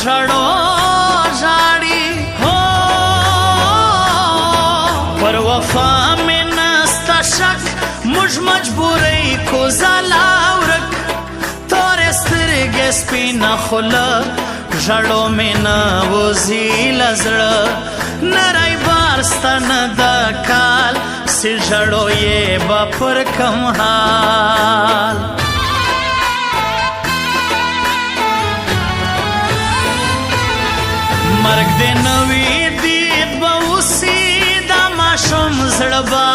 ژړو ژاړي هو پر وفا مې نسته شک موږ مجبورۍ کوزه لاورک تورې سترګې سپینه خوله ژړو مې نه وځي له زړه نری بار سته نه د کال سي ژړو یې به پر کوم حال مرګ دې نوي دید به اوسي دا ماشوم زړه به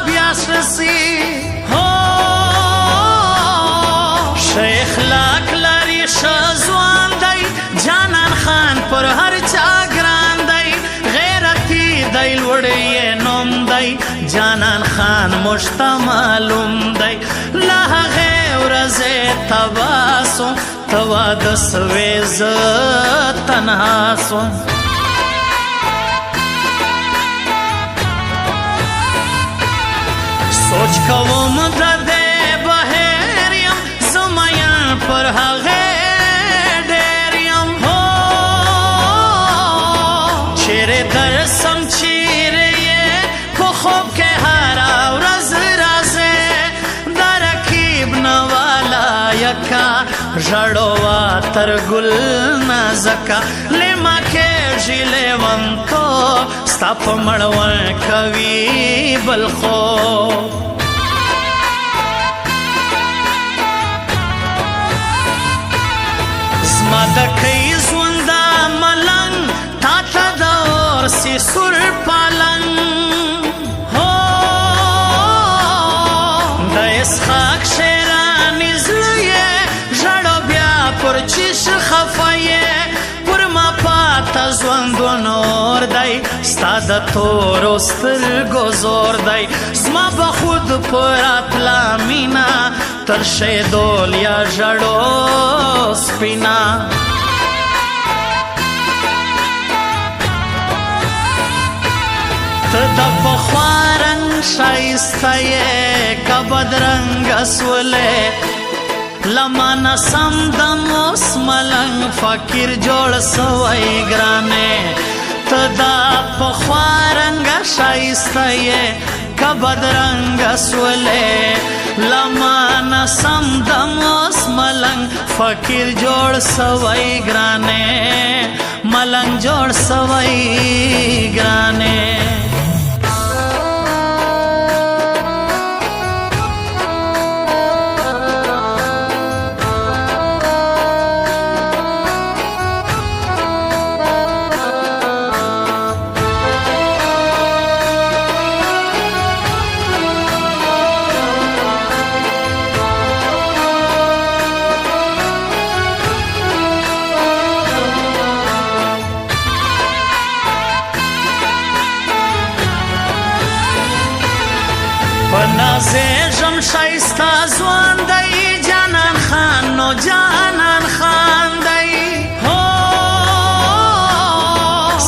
بیا شرسي هو ښه اخلاق لري ښه ځوان دی جانان خان پر هر چا ګران دی غیرتي دی لوړ یې نوم دی جانان خان موږ ته معلوم دی له هغې ورځې تبا سوم ته واده سوې زه تنها سوم سوچ کوم د دې بهر یم زه مین پر هغې ډېر یم هو چیرې درسم چیرې یې په خوب کې هره ورځ راځې د رقیب نه والا یکا ژړو تر ګل نازکا لیما کېږي لیونتو ستا په مړوند کوي بل خوب زما د کوي ژونده ملنګ تا ته د اور سي سور پالنګ هو د اسحاق شیراني زړه یې ژړو بیا پر چیش خفه یې پر ما پاته ژوند و نور دی ستا د تورو سترګو زور دی زما به خود په راتله مینه تر شیدول یا ژړو سپینه ته د پخوا رنګ ښایسته یې که بدرنګه سولې لمانه سم دم اوس ملنګ فقیر جوړ سوی ګرانې ته دا پخوا رنګه ښایسته یې که بدرنګه سولې لمانه سم دم اوس ملنګ فقیر جوړ سوی ګرانې ملنګ جوړ سوی ګرانې پنازېږم ښایسته ځوان دی جانان خان نو جانان خان دی هو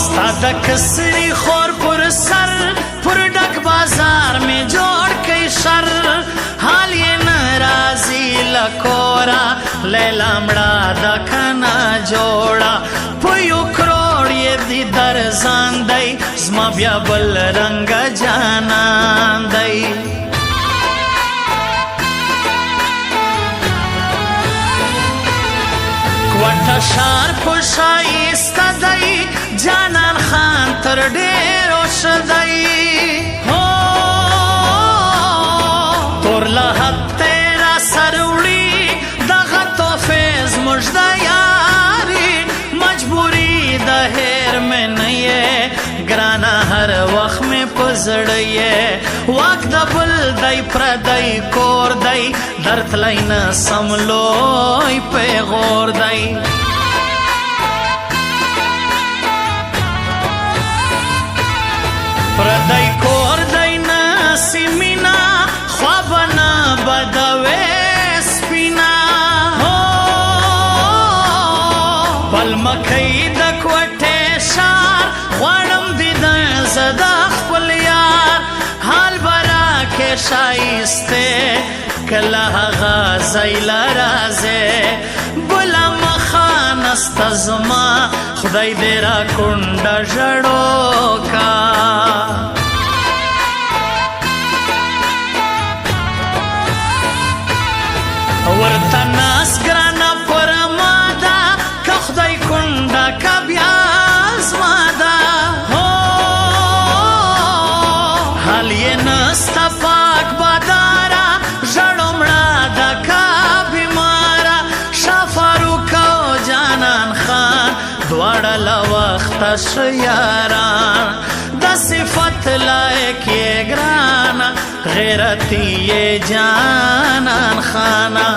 ستا د کسري خور پر سر پر ډک بازار مې جوړ کئ شر حال یې نه راځي له کوره لیلا مړه ده که نه جوړه په یو کروړ یې دي درځان دی زما بیا بل رنګه جانان دی کوټه ښار په ښایسته دی جانان خان تر ډېرو ښه دی هو تور لحد ته را سر وړي دغه تحفې زموږ د یاري مجبوري د هیر مې نه یې ګرانه هر وخت مې په زړه یې واک د بل دی پردی کور دی درتلی نه سم لوی پیغور دی پردی کور دی نسی مینا خواب نه بدوی سپینا هو پل مکی د کوټې ښار غواړم دیدن زه د خپل یار حال برا کې ښایسته کله هغه ځای له راځې بله مخانه ناست زما خدای دې را کونډه ژړو کا ورته ناس ګرانه پر ما ده که خدای کونډه که بیا زما ده حال یې نسته پاک باداره ژړو مړه ده که بیماره شاه فاروق او جانان خان دواړه له وخته ښه یاران د صفت لایق یې ګرانه غیرتی یې جانان خانه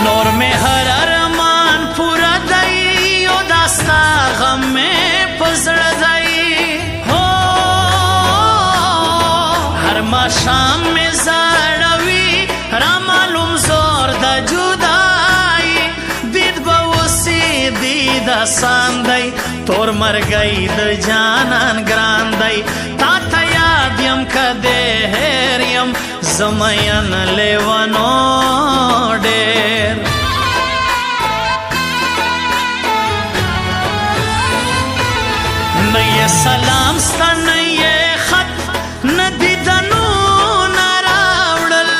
نور میں ہر ارمان پورا دئی او داستا غم میں پزڑ دئی ہو ہر ما شام میں زاڑوی را معلوم زور دا جدائی دید باوسی دید آسان دئی تور مر گئی د جانان گران دئی تا تا یاد یم کدے ہیر یم زمین لیوانو ډیر نه یې سلام ستا نه یې خط نه دیدنونه راوړل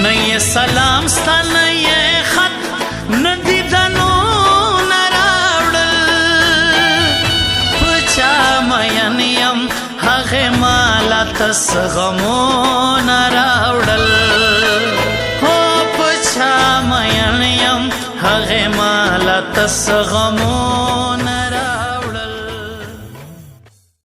نه یې سلام ستا نه یې خط نه دیدنونه راوړل په چا مین یم هغې ماله تس غمونه راوړل هو په چا مین یم هغې ماله تس غمونه